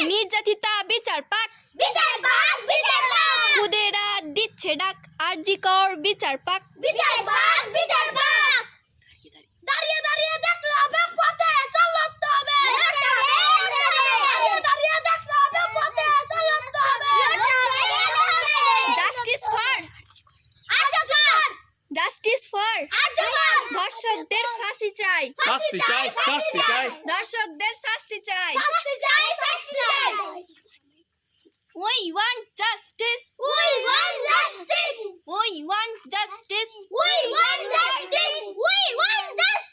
নির্যাতিতা বিচার পাক, খুদেরা দিচ্ছে ডাক, আরজি কর বিচার পাক। দাঁড়িয়ে দাঁড়িয়ে দেখলে হবে, পথে চালাতে হবে। দাঁড়িয়ে দেখলে হবে, পথে চালাতে হবে। জাস্টিস ফর, জাস্টিস ফর ধর্ষকদের ফাঁসি চাই, শাস্তি চাই, শাস্তি চাই। ধর্ষকদের শাস্তি চাই। We want justice, We want justice. we want justice. We want justice. We want justice.